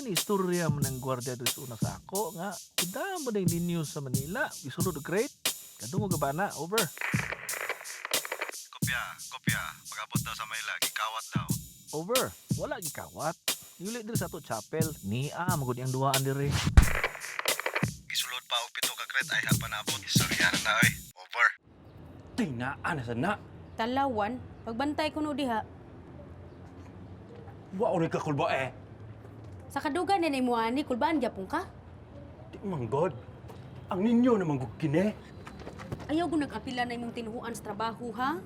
ni istorya man ng gwardiya doon sa una sa ako nga kuda mo na ninyo sa Manila. Isulod great. Kadungo ka ba na? Over. Kopya. Pag-abot daw sa Maynila, gikawat daw. Over. Wala gikawat. Yuli diri sa to chapel. Nia, magod ang duwaan diri. Gisulod pa og pito ka kret ay pa naabot. Istoryahan na oy. Over. Tinaan na sana. Talawan, pagbantay ko no diha. Wa ori ka kulba eh. Sa kadugan na ni Muani, kulbaan gyapon ka? Di manggod. Ang ninyo naman gugkine. Ayaw ko nag-apila na imong tinuhuan sa trabaho, ha?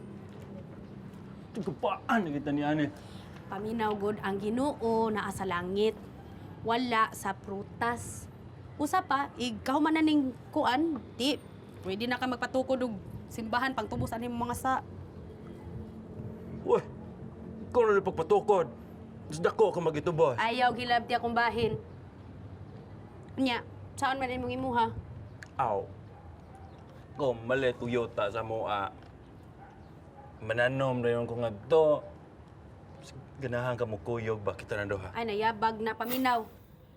Tugupaan na kita ni Ane. Paminaw gud ang Ginoo naa sa langit. Wala sa prutas. Usa pa, ikaw man na ning kuan, di. Pwede na ka magpatukod og simbahan pang tubos ani mga sa. Uy, ikaw na rin pagpatukod. Mas dako ka magitubos. Ayaw gilabti akong bahin. Nya, saan man imong imuha? Aw. Kung mali Toyota sa mua. Mananom na yun kung agto. Ganahan ka mo kuyog ba kita na doha. Ay nayabag na paminaw.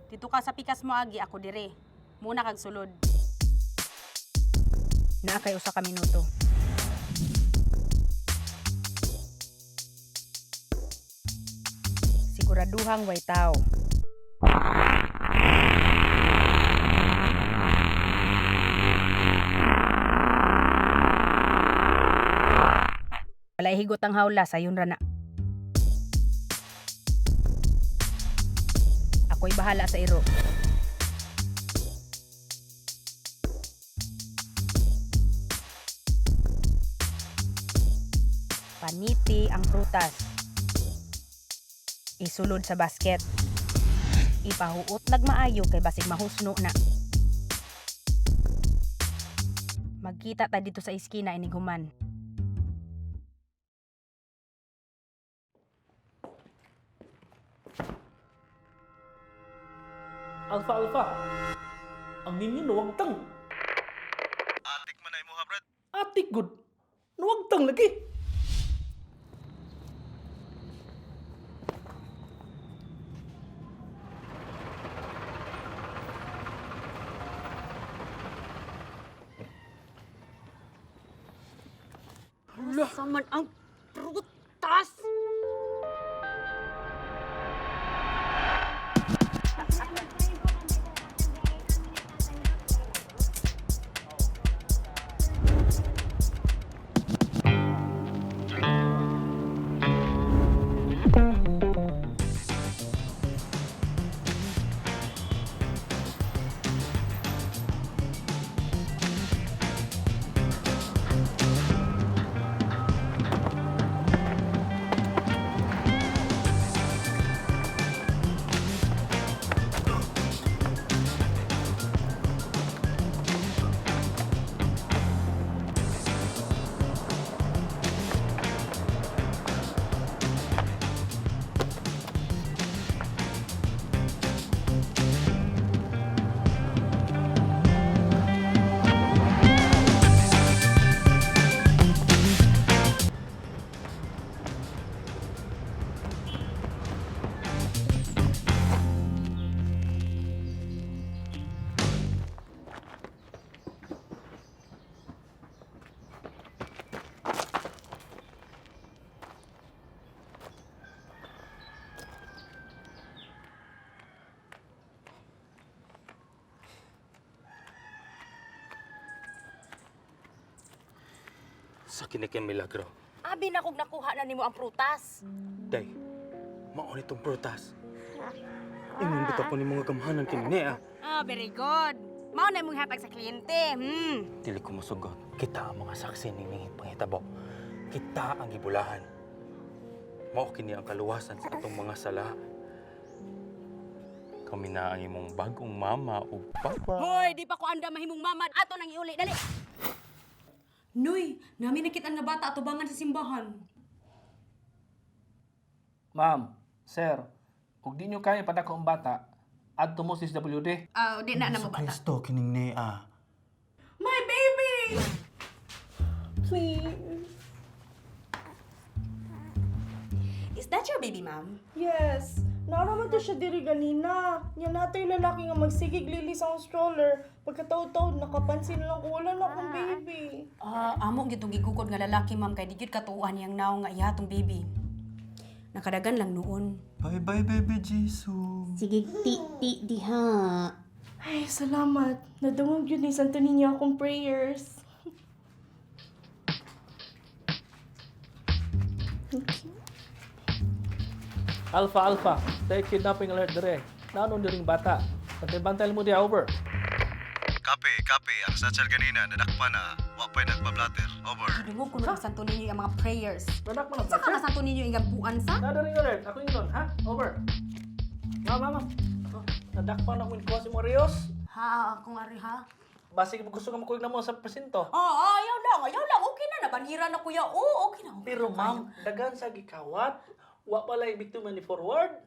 Dito ka sa pikas mo agi ako dire. Muna kag sulod. Na kay usa ka minuto. Siguraduhang way tao. Walay higot ang hawla sayon ra na. Ako'y bahala sa iro. Paniti ang prutas. Isulod sa basket. Ipahuot nagmaayo kay basig mahusno na. Magkita ta dito sa iskina ining human. Alpha. Ang ninyo nuwagtang. Atik man ay mo ha, Brad. Atik good. Nuwagtang lagi. Saman ang prutas! Sa kinikin milagro. Abi na kog nakuha na nimo ang prutas. Day, maon itong prutas. Ingon bitaw po ni mga gamhanan kini ah. Ah, very good. Mao na imong hatag sa kliyente. Dili ko musugot. Kita ang mga saksi ning pangitabo. Kita ang gibulahan. Mao kini ang kaluwasan sa atong mga sala. Kami na ang imong bagong mama o papa. Hoy, di pa ko anda mahimong mamad. Ato nang iuli, dali. Noy, namin nakita nga bata atubangan sa simbahan. Ma'am, sir, kung di nyo kaya padako ang bata, adto mo sa SWD. Ah, di na mo bata. Kristo kining nea. My baby! Please. Is that your baby, ma'am? Yes. Naraman to siya diri ganina. Yan nato yung lalaki nga magsigig lili sa akong stroller. Pagkataod-taod, nakapansin lang ko wala na akong baby. Amo gitong gigukod nga lalaki, ma'am, kay di gyud katuan yang naong nga ihatong baby. Nakadagan lang noon. Bye-bye, baby Jesus. Sige, ti diha. Ay, salamat. Nadungog yun ni Santo Niño akong prayers. Alpha, tayo kidnapping alert dire. Nanon diring bata. Bantay mo di over. Copy. Ang satsal ganina, nadakpa na. Wapay nagpa-blatter. Over. Dungog ko na Santo Niño yung mga prayers. Nadak mo na Sa ka na Santo Niño yung buwan sa? Nadaring alert. Ako yung nun, ha? Over. Mama. Oh, nadakpan ako yung kuha si Marios. Ha, akong ari ha. Basig mo gusto nga makuha na mo sa presinto. Ayaw lang. Okay na. Nabanira na kuya. Oo, okay na. Pero ma'am, dagan sa gikawat. Wa pala yung biktima ni forward.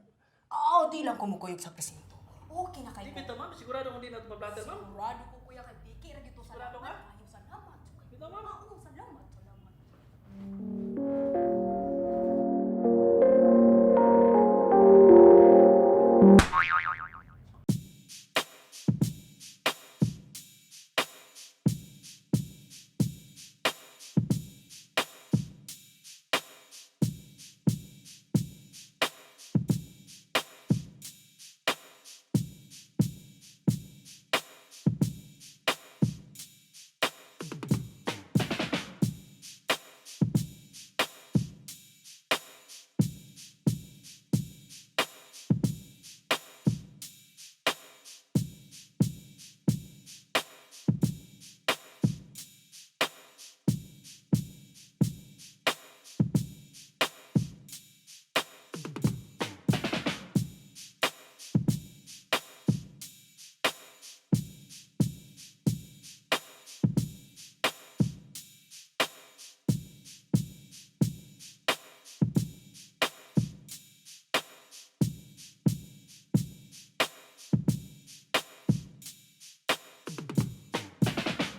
Di lang kumukuyog sa presinto. Okay na kayo. Di bito ma'am, sigurado kung di na ito pa-blatter ma'am. Sigurado ko kuya kay Vicky. Ra dito sa Sigurado ka? Ayaw sa naman. Bito ma'am.